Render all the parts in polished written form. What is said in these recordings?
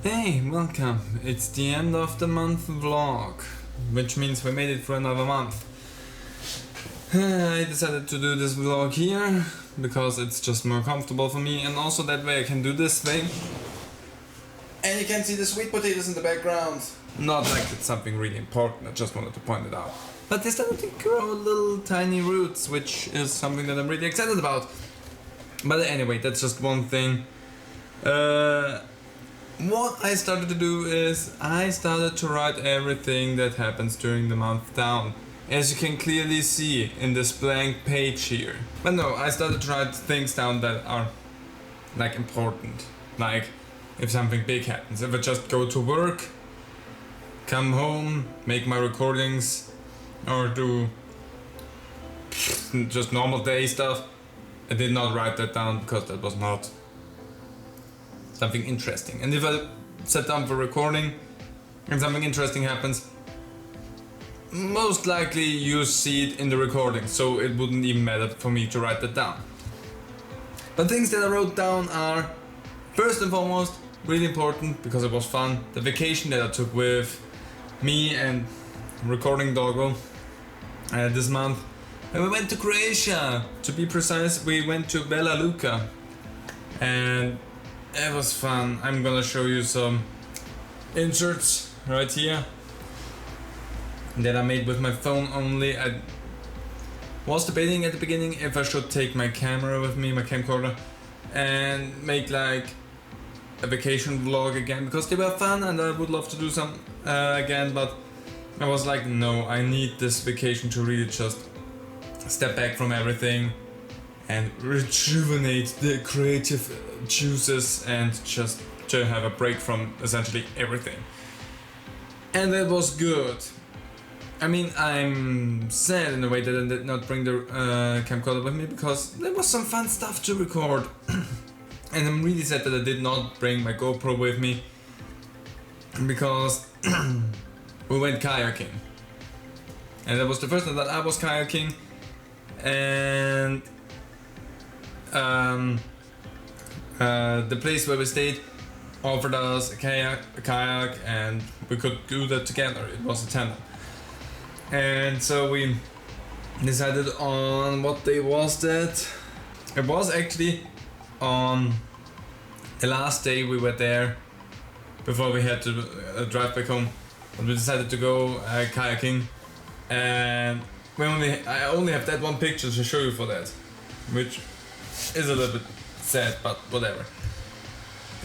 Hey, welcome. It's the end of the month vlog, which means we made it for another month. I decided to do this vlog here because it's just more comfortable for me, and also that way I can do this thing. And you can see the sweet potatoes in the background. Not like it's something really important, I just wanted to point it out. But they started to grow little tiny roots, which is something that I'm really excited about. But anyway, that's just one thing. What I started to do is I started to write everything that happens during the month down, as you can clearly see in this blank page here. But no, I started to write things down that are like important, like if something big happens. If I just go to work, come home, make my recordings, or do just normal day stuff, I did not write that down because that was not something interesting. And if I sat down for recording and something interesting happens, most likely you see it in the recording, so it wouldn't even matter for me to write that down. But things that I wrote down are, first and foremost, really important because it was fun, the vacation that I took with me and recording doggo this month. And we went to Croatia, to be precise. We went to Bela Luka, and it was fun. I'm gonna show you some inserts right here that I made with my phone only. I was debating at the beginning if I should take my camera with me, my camcorder, and make like a vacation vlog again, because they were fun and I would love to do some again, but I was like, no, I need this vacation to really just step back from everything and rejuvenate the creative juices and just to have a break from essentially everything. And that was good. I mean, I'm sad in a way that I did not bring the camcorder with me, because there was some fun stuff to record. And I'm really sad that I did not bring my GoPro with me, because we went kayaking. And that was the first time that I was kayaking, and the place where we stayed offered us a kayak, and we could do that together. It was a tandem. And so we decided on what day was that. It was actually on the last day we were there before we had to drive back home. But we decided to go kayaking, and I only have that one picture to show you for that, which is a little bit sad, but whatever.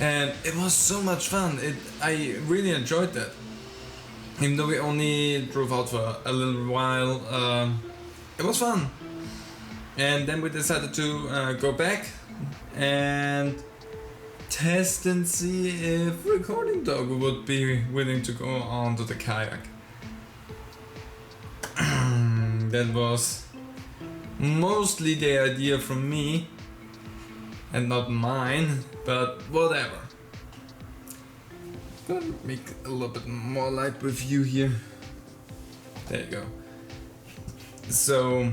And it was so much fun. I really enjoyed that. Even though we only drove out for a little while, it was fun. And then we decided to go back and test and see if recording dog would be willing to go onto the kayak. That was mostly the idea from me and not mine, but whatever. Gonna make a little bit more light with you here. There you go. So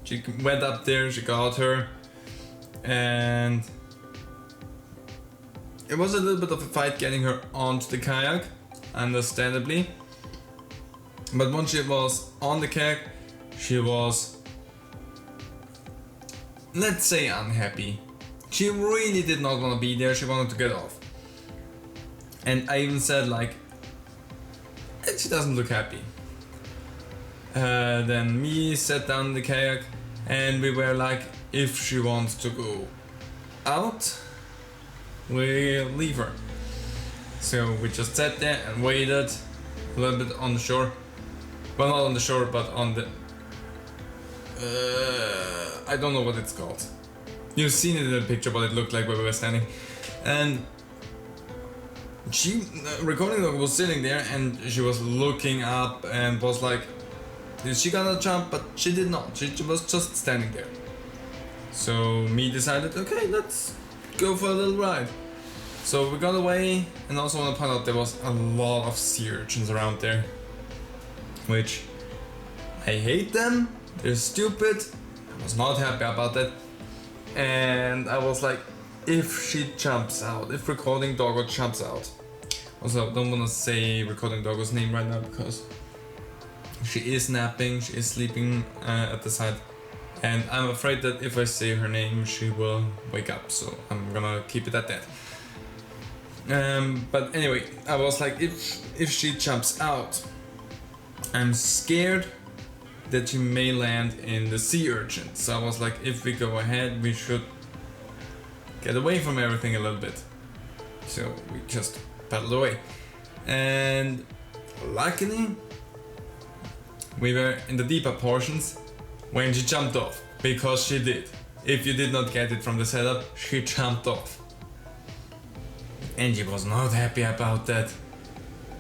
she went up there, she got her, and it was a little bit of a fight getting her onto the kayak, understandably. But once she was on the kayak, she was, let's say, unhappy. She really did not want to be there, she wanted to get off. And I even said like, she doesn't look happy. Then me sat down in the kayak, and we were like, if she wants to go out, we'll leave her. So we just sat there and waited a little bit on the shore. Well, not on the shore, but on the... I don't know what it's called. You've seen it in the picture, what it looked like where we were standing. And she, recording dog, was sitting there, and she was looking up and was like, is she gonna jump? But she did not. She was just standing there. So me decided, okay, let's go for a little ride. So we got away, and I also want to point out there was a lot of sea urchins around there, which I hate them. They're stupid. I was not happy about that. And I was like, if she jumps out, if recording doggo jumps out. Also, I don't want to say recording doggo's name right now because she is napping, she is sleeping at the side, and I'm afraid that if I say her name she will wake up, so I'm gonna keep it at that. But anyway, I was like, if she jumps out, I'm scared that she may land in the sea urchin. So I was like, if we go ahead, we should get away from everything a little bit. So we just paddled away, and luckily we were in the deeper portions when she jumped off, because she did. If you did not get it from the setup, she jumped off. And she was not happy about that.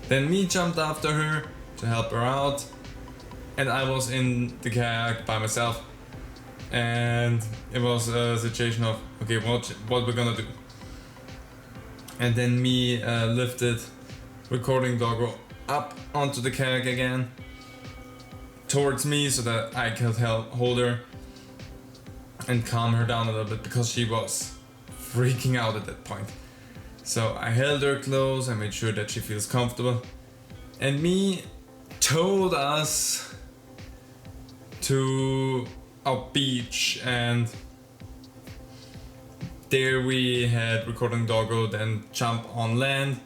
Then me jumped after her to help her out, and I was in the kayak by myself. And it was a situation of, okay, what we're gonna do. And then me lifted recording doggo up onto the kayak again, towards me, so that I could hold her and calm her down a little bit, because she was freaking out at that point. So I held her close, I made sure that she feels comfortable, and me towed us to a beach, and there we had recording doggo then jump on land,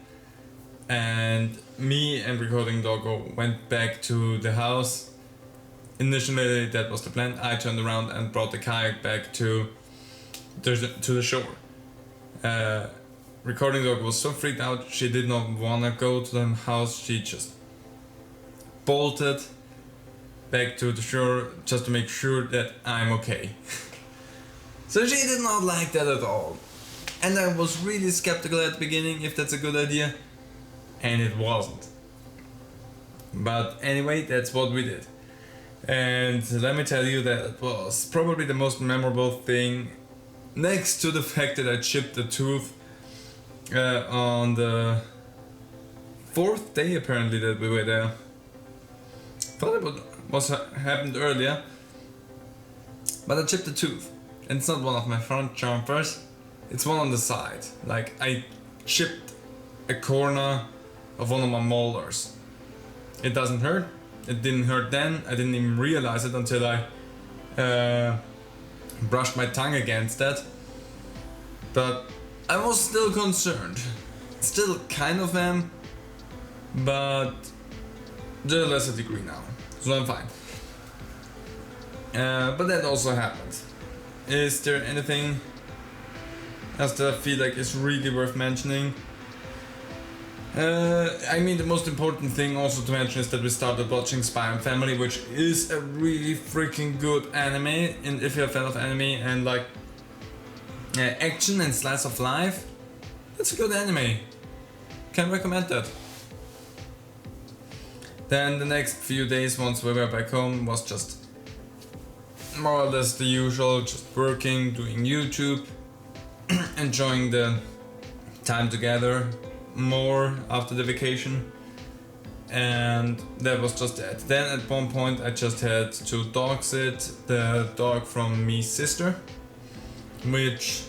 and me and recording doggo went back to the house. Initially that was the plan. I turned around and brought the kayak back to the shore. Recording dog was so freaked out, she did not wanna go to the house. She just bolted back to the shore just to make sure that I'm okay. So she did not like that at all. And I was really skeptical at the beginning if that's a good idea, and it wasn't. But anyway, that's what we did. And let me tell you that it was probably the most memorable thing, next to the fact that I chipped a tooth on the 4th day apparently that we were there. Thought it was happened earlier, but I chipped a tooth, and it's not one of my front jumpers, it's one on the side. Like, I chipped a corner of one of my molars. It doesn't hurt. It didn't hurt then. I didn't even realize it until I brushed my tongue against that. But I was still concerned. Still kind of am, but to a lesser degree now. So I'm fine. But that also happened. Is there anything else that I feel like is really worth mentioning? I mean, the most important thing also to mention is that we started watching Spy and Family, which is a really freaking good anime. And if you're a fan of anime and like action and slice of life, it's a good anime. Can recommend that. Then the next few days, once we were back home, was just more or less the usual, just working, doing YouTube, enjoying the time together more after the vacation, and that was just that. Then at one point I just had to dog sit the dog from me's sister, which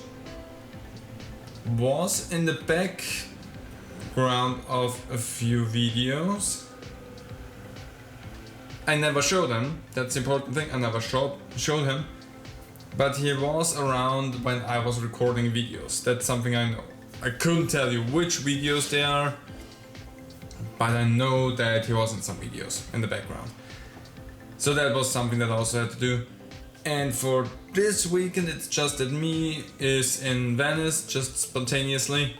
was in the background of a few videos. I never showed him, that's the important thing, I never showed him, but he was around when I was recording videos. That's something I know. I couldn't tell you which videos they are, but I know that he was in some videos in the background. So that was something that I also had to do. And for this weekend it's just that me is in Venice, just spontaneously,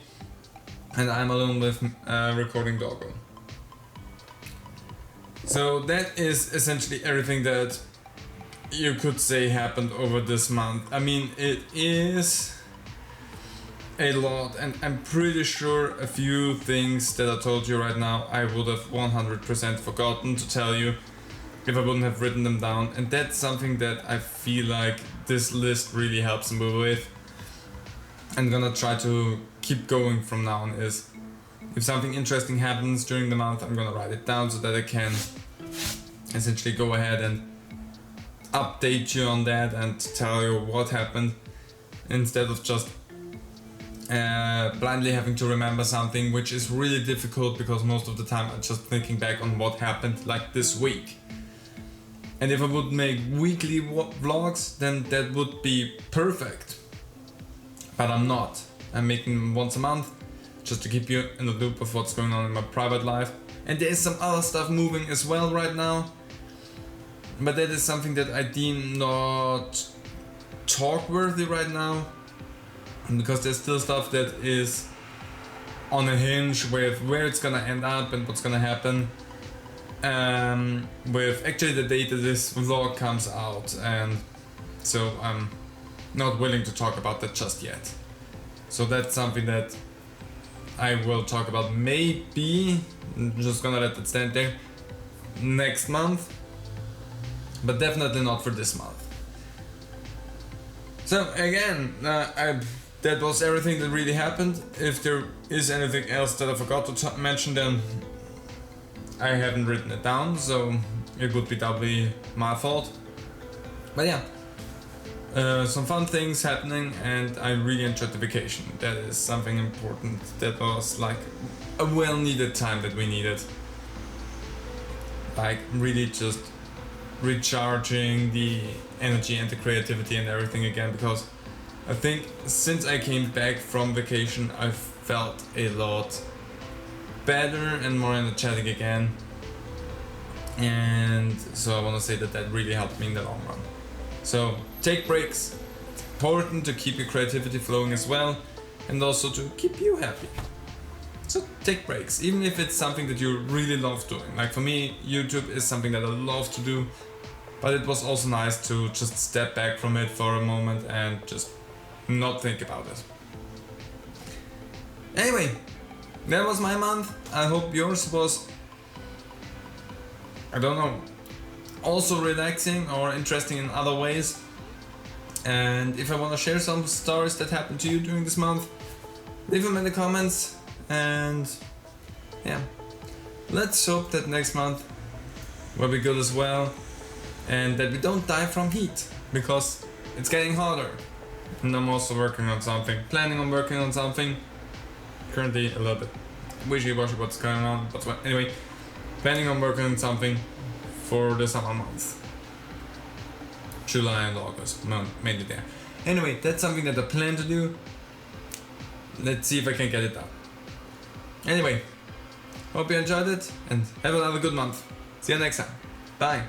and I'm alone with recording doggo. So that is essentially everything that you could say happened over this month. I mean, it is a lot, and I'm pretty sure a few things that I told you right now I would have 100% forgotten to tell you if I wouldn't have written them down, and that's something that I feel like this list really helps me with. I'm gonna try to keep going from now on. Is if something interesting happens during the month, I'm gonna write it down so that I can essentially go ahead and update you on that and tell you what happened, instead of just blindly having to remember something, which is really difficult because most of the time I'm just thinking back on what happened like this week. And if I would make weekly vlogs, then that would be perfect. But I'm not. I'm making them once a month, just to keep you in the loop of what's going on in my private life. And there's some other stuff moving as well right now. But that is something that I deem not talk worthy right now. Because there's still stuff that is on a hinge with where it's gonna end up and what's gonna happen. With actually the date that this vlog comes out. And so I'm not willing to talk about that just yet. So that's something that I will talk about maybe, I'm just gonna let it stand there, next month, but definitely not for this month. So again, that was everything that really happened. If there is anything else that I forgot to mention, then I haven't written it down, so it would be doubly my fault. But yeah. Some fun things happening, and I really enjoyed the vacation. That is something important. That was like a well-needed time that we needed. Like really just recharging the energy and the creativity and everything again, because I think since I came back from vacation I felt a lot better and more energetic again. And so I want to say that that really helped me in the long run. So take breaks. It's important to keep your creativity flowing as well, and also to keep you happy. So take breaks, even if it's something that you really love doing. Like for me, YouTube is something that I love to do, but it was also nice to just step back from it for a moment and just not think about it. Anyway, that was my month. I hope yours was, I don't know, also relaxing or interesting in other ways. And if I want to share some stories that happened to you during this month, leave them in the comments. And yeah, let's hope that next month will be good as well, and that we don't die from heat, because it's getting hotter. And I'm also working on something, planning on working on something. Currently a little bit wishy-washy what's going on, but anyway, planning on working on something for the summer months. July and August, mainly there. Anyway, that's something that I plan to do. Let's see if I can get it done. Anyway, hope you enjoyed it and have another good month. See you next time. Bye.